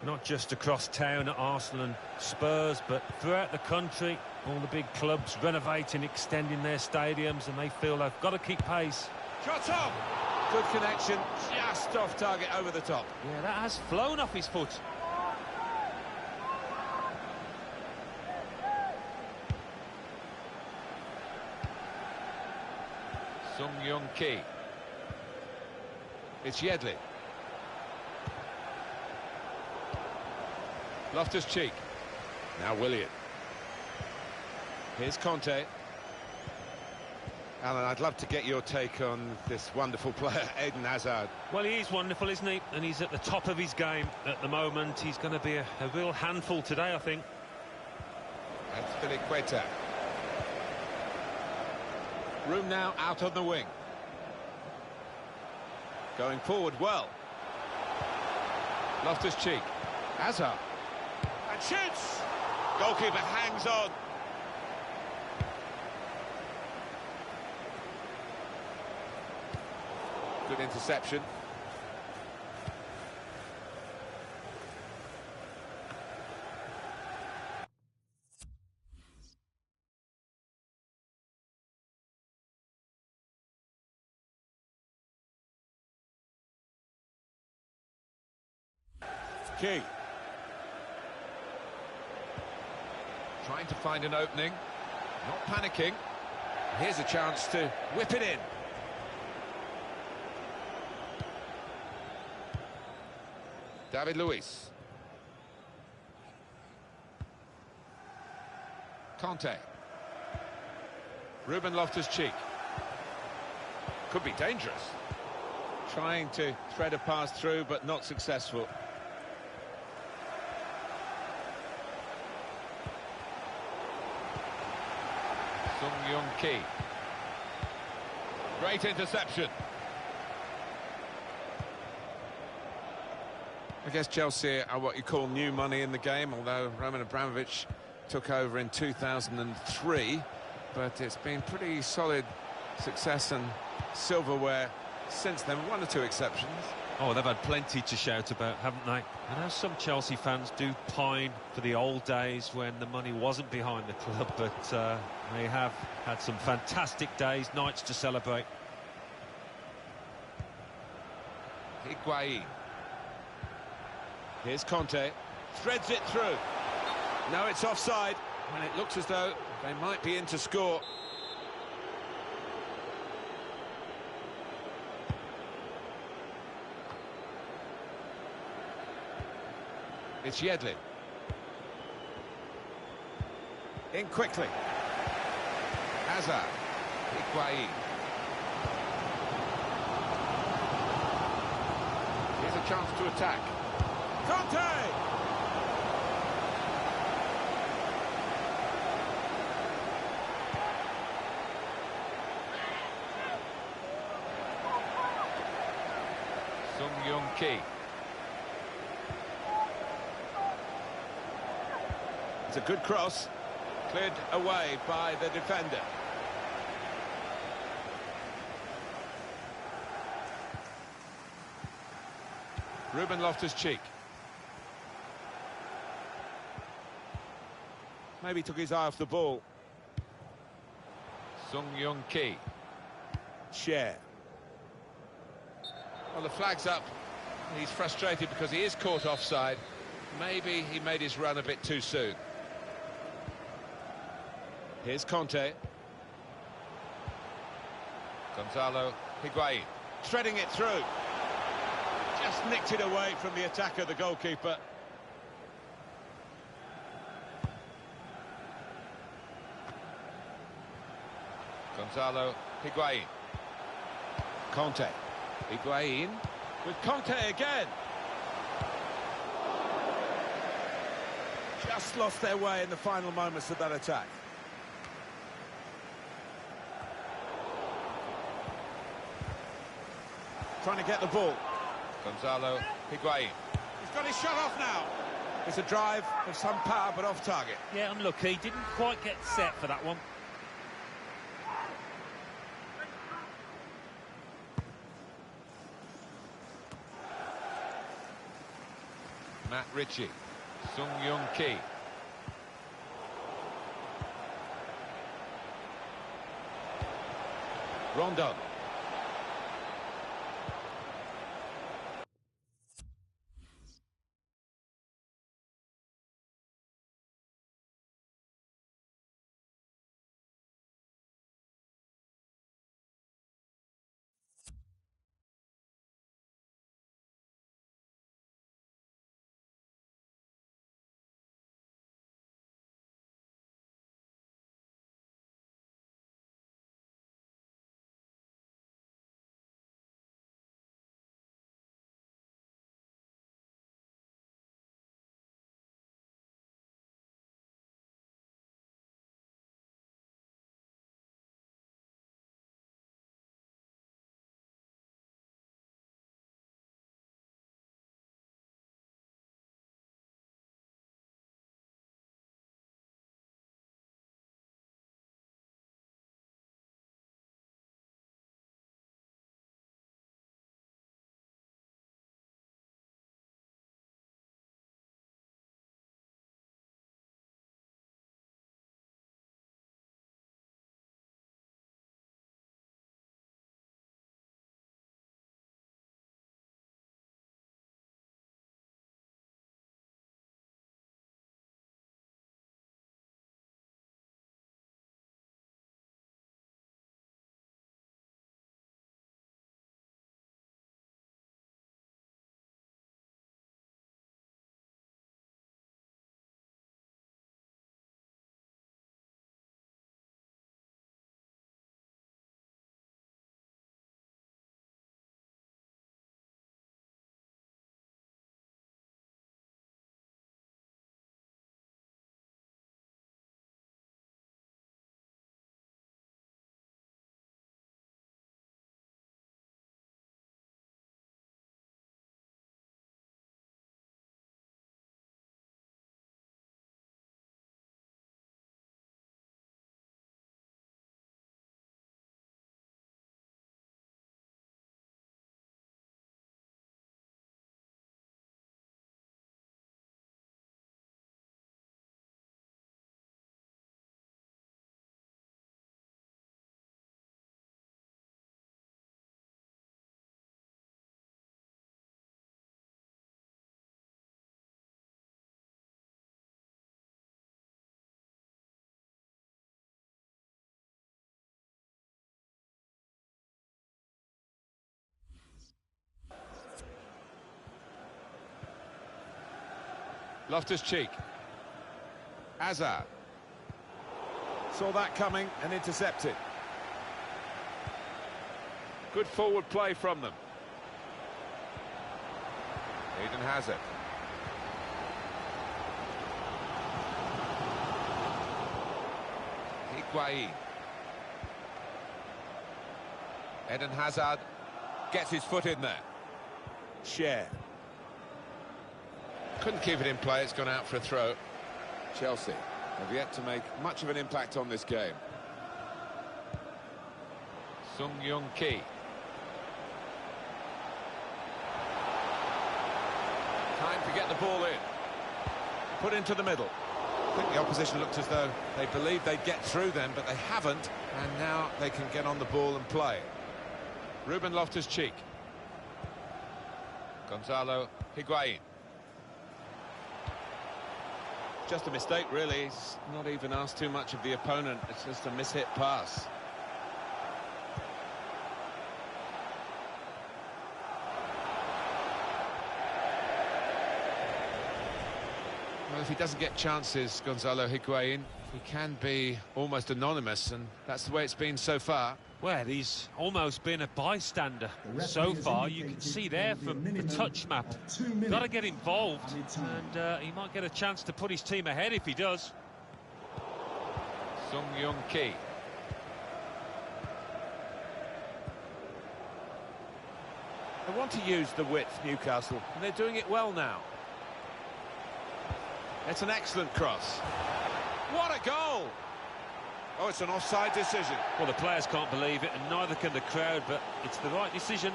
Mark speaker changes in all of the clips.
Speaker 1: Not just across town at Arsenal and Spurs, but throughout the country. All the big clubs renovating, extending their stadiums, and they feel they've got to keep pace.
Speaker 2: Shot on! Good connection, just off target, over the top.
Speaker 1: Yeah, that has flown off his foot.
Speaker 2: Sung-Young-Ki. It's Yedlin. Loftus-Cheek. Now Willian. Here's Conte. Alan, I'd love to get your take on this wonderful player, Eden Hazard.
Speaker 1: Well, he is wonderful, isn't he? And he's at the top of his game at the moment. He's going to be a real handful today, I think.
Speaker 2: That's Filiqueta. Room now out on the wing. Going forward well. Loftus-Cheek. Hazard. And shoots! Goalkeeper hangs on. Good interception. Key. Trying to find an opening. Not panicking. Here's a chance to whip it in. David Luiz. Conte. Ruben Loftus-Cheek. Could be dangerous. Trying to thread a pass through, but not successful. Sung-Young-Ki. Great interception. I guess Chelsea are what you call new money in the game, although Roman Abramovich took over in 2003. But it's been pretty solid success and silverware since then, one or two exceptions.
Speaker 1: Oh, they've had plenty to shout about, haven't they? I know some Chelsea fans do pine for the old days when the money wasn't behind the club, but they have had some fantastic days, nights to celebrate.
Speaker 2: Higuain. Here's Conte. Threads it through. No, it's offside when it looks as though they might be in to score. It's Yedlin. In quickly. Hazard. Higuain. Here's a chance to attack. Conte! Sung-Young-Ki. It's a good cross, cleared away by the defender. Ruben Loftus-Cheek. Maybe took his eye off the ball. Sung-Young-Ki. Share. Well, the flag's up. He's frustrated because he is caught offside. Maybe he made his run a bit too soon. Here's Conte. Gonzalo Higuain. Threading it through. Just nicked it away from the attacker, the goalkeeper. Gonzalo Higuain. Conte. Higuain with Conte again. Just lost their way in the final moments of that attack. Trying to get the ball. Gonzalo Higuain. He's got his shot off now. It's a drive of some power, but off target.
Speaker 1: Yeah, unlucky. Didn't quite get set for that one.
Speaker 2: Matt Ritchie. Sung Young Ki. Rondon. Loftus-Cheek. Hazard. Saw that coming and intercepted. Good forward play from them. Eden Hazard. Higuain. Eden Hazard gets his foot in there. Share. Couldn't keep it in play, it's gone out for a throw. Chelsea have yet to make much of an impact on this game. Sung Young Ki. Time to get the ball in. Put into the middle. I think the opposition looked as though they believed they'd get through them, but they haven't, and now they can get on the ball and play. Ruben Loftus-Cheek. Gonzalo Higuain. Just a mistake, really. He's not even asked too much of the opponent. It's just a mishit pass. Well, if he doesn't get chances, Gonzalo Higuain, he can be almost anonymous, and that's the way it's been so far.
Speaker 1: Well, he's almost been a bystander so far. You can see there from the touch map. Got to get involved, and he might get a chance to put his team ahead if he does.
Speaker 2: Sung Young Ki. They want to use the width, Newcastle, and they're doing it well now. It's an excellent cross. What a goal! Oh, it's an offside decision.
Speaker 1: Well, the players can't believe it, and neither can the crowd, but it's the right decision.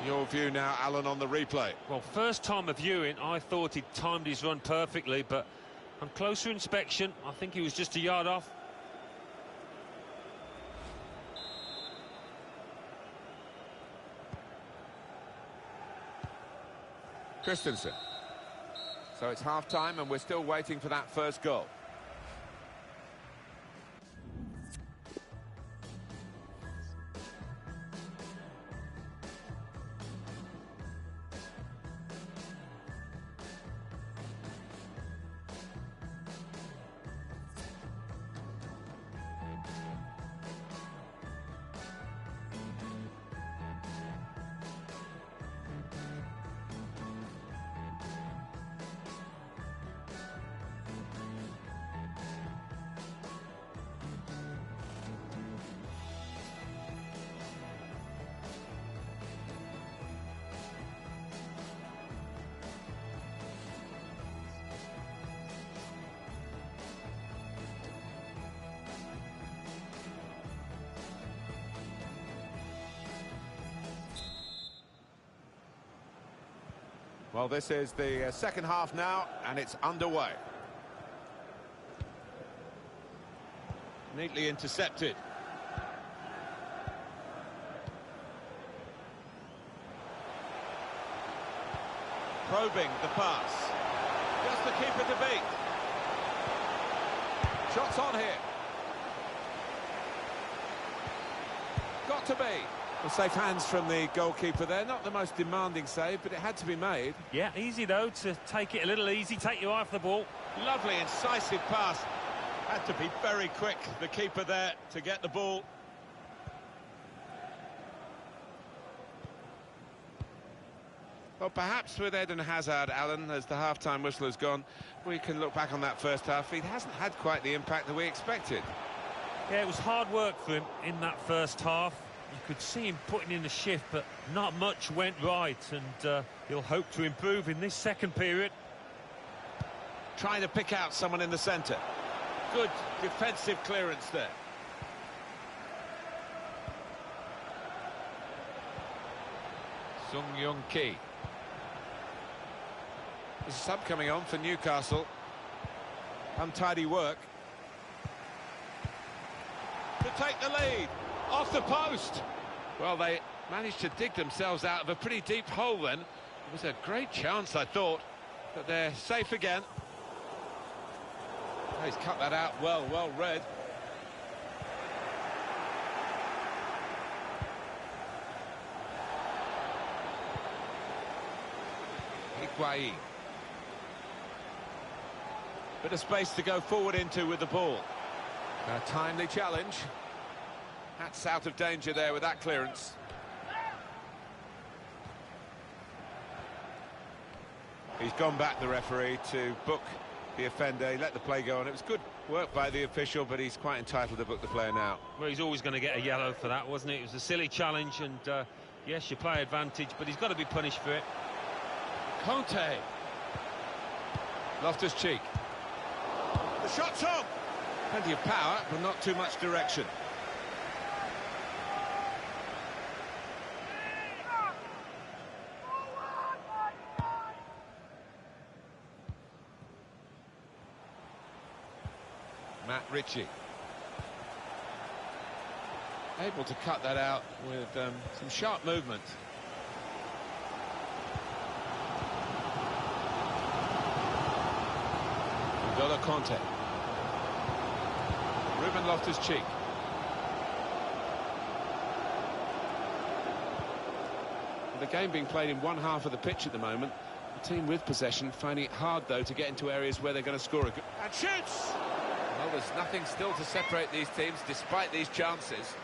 Speaker 2: Your view now, Alan, on the replay.
Speaker 1: Well, first time of viewing, I thought he'd timed his run perfectly, but on closer inspection, I think he was just a yard off.
Speaker 2: Christensen. So it's half-time and we're still waiting for that first goal. Well, this is the second half now, and it's underway. Neatly intercepted. Probing the pass. Just the keeper to beat. Shots on here. Got to be. Well, safe hands from the goalkeeper there. Not the most demanding save, but it had to be made.
Speaker 1: Yeah, easy though to take it a little easy, take your eye off the ball.
Speaker 2: Lovely, incisive pass. Had to be very quick, the keeper there, to get the ball. Well, perhaps with Eden Hazard, Alan, as the half-time whistle has gone, we can look back on that first half. He hasn't had quite the impact that we expected.
Speaker 1: Yeah, it was hard work for him in that first half. You could see him putting in the shift, but not much went right, and he'll hope to improve in this second period.
Speaker 2: Trying to pick out someone in the centre. Good defensive clearance there. Sung-Young-Ki. There's a sub coming on for Newcastle. Untidy work. To take the lead. Off the post. Well, they managed to dig themselves out of a pretty deep hole then. It was a great chance, I thought, but they're safe again. Oh, he's cut that out well read. Higuain. Bit of space to go forward into with the ball. A timely challenge. That's out of danger there with that clearance. He's gone back, the referee, to book the offender. He let the play go on. It was good work by the official, but he's quite entitled to book the player now.
Speaker 1: Well, he's always going to get a yellow for that, wasn't it? It was a silly challenge, and yes, you play advantage, but he's got to be punished for it.
Speaker 2: Conte. Loftus-Cheek. The shot's on. Plenty of power, but not too much direction. Matt Ritchie. Able to cut that out with some sharp movement. N'Golo Conte. Ruben Loftus-Cheek. The game being played in one half of the pitch at the moment. The team with possession finding it hard, though, to get into areas where they're going to score a good... And shoots! Well, there's nothing still to separate these teams, despite these chances.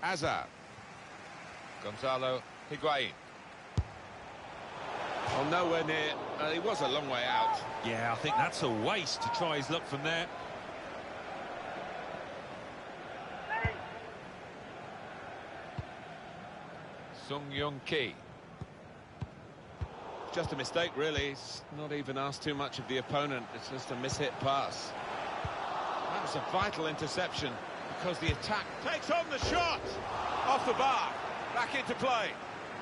Speaker 2: Hazard. Gonzalo Higuain. Well, nowhere near. He was a long way out.
Speaker 1: Yeah, I think that's a waste to try his luck from there.
Speaker 2: Sung-Young-Ki. just a mistake, really. He's not even asked too much of the opponent. It's just a mishit pass. That was a vital interception because the attack takes on the shot off the bar. Back into play.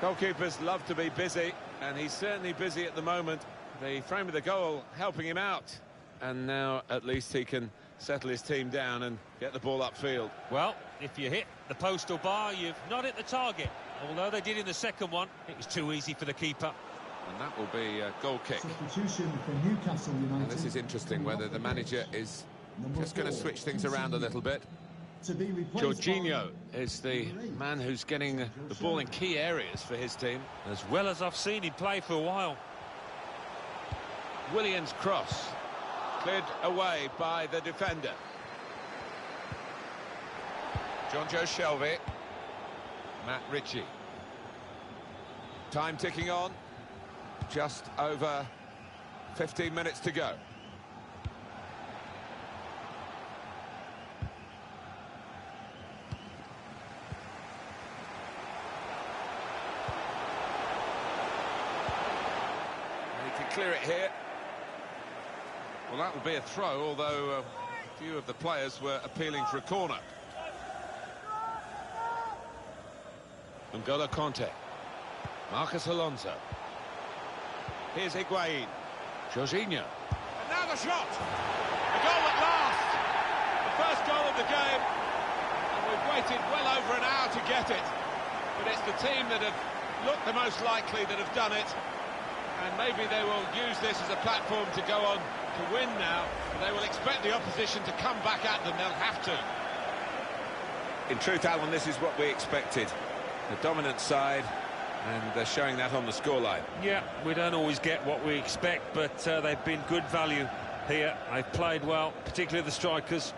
Speaker 2: Goalkeepers love to be busy, and he's certainly busy at the moment. The frame of the goal helping him out. And now at least he can settle his team down and get the ball upfield.
Speaker 1: Well, if you hit the postal bar, you've not hit the target. Although they did in the second one, it was too easy for the keeper.
Speaker 2: And that will be a goal kick.
Speaker 3: Substitution for Newcastle United.
Speaker 2: Now this is interesting, whether the manager is just going to switch things around a little bit. Jorginho is the man who's getting the ball in key areas for his team.
Speaker 1: As well as I've seen him play for a while.
Speaker 2: Williams' cross. Cleared away by the defender. Jonjo Shelvey. Matt Ritchie. Time ticking on. Just over 15 minutes to go. He can clear it here. Well, that will be a throw, although a few of the players were appealing for a corner. N'Golo Conte. Marcus Alonso. Here's Higuain. Jorginho. And now the shot! A goal at last! The first goal of the game. And we've waited well over an hour to get it. But it's the team that have looked the most likely that have done it. And maybe they will use this as a platform to go on to win now. They will expect the opposition to come back at them. They'll have to. In truth, Alan, this is what we expected. The dominant side, and they're showing that on the scoreline.
Speaker 1: Yeah, we don't always get what we expect, but they've been good value here. They've played well, particularly the strikers.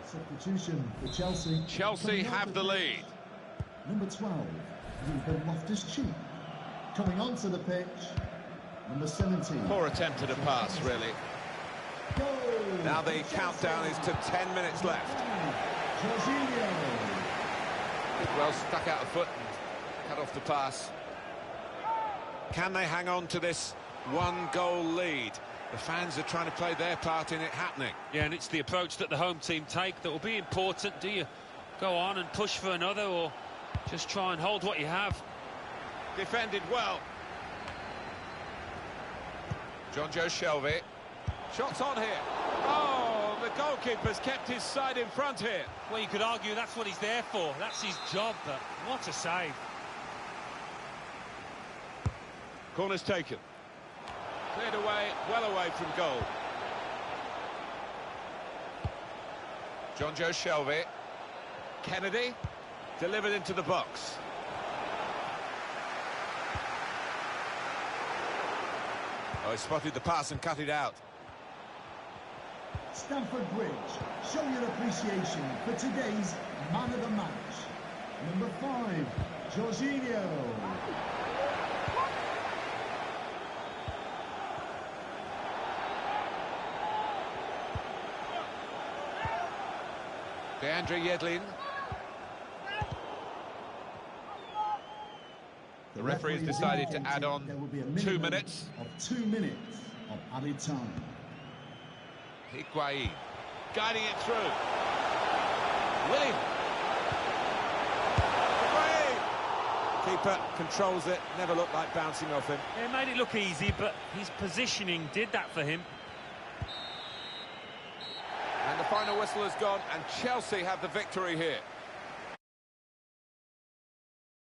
Speaker 3: Substitution for Chelsea.
Speaker 2: Chelsea have the lead.
Speaker 3: Number 12, Ruben Loftus-Cheek. Coming onto the pitch, number 17.
Speaker 2: Poor attempt at a pass, really.
Speaker 3: Goal!
Speaker 2: Now the countdown is to 10 minutes left.
Speaker 3: Jorginho.
Speaker 2: Well, stuck out the foot and cut off the pass. Can they hang on to this one-goal lead? The fans are trying to play their part in it happening.
Speaker 1: Yeah, and it's the approach that the home team take that will be important. Do you go on and push for another, or just try and hold what you have?
Speaker 2: Defended well. Jonjo Shelvey. Shots on here. Oh, the goalkeeper's kept his side in front here.
Speaker 1: Well, you could argue that's what he's there for. That's his job, but what a save.
Speaker 2: Corner's taken. Cleared away, well away from goal. Jonjo Shelvey. Kennedy. Delivered into the box. Oh, he spotted the pass and cut it out.
Speaker 3: Stamford Bridge, show your appreciation for today's man of the match. Number 5, Jorginho.
Speaker 2: Deandre Yedlin. The referee has decided to add on 2 minutes.
Speaker 3: Of 2 minutes of added time.
Speaker 2: Higuain guiding it through. William. Higuain. Keeper controls it. Never looked like bouncing off him.
Speaker 1: It made it look easy, but his positioning did that for him.
Speaker 2: And the final whistle has gone, and Chelsea have the victory here.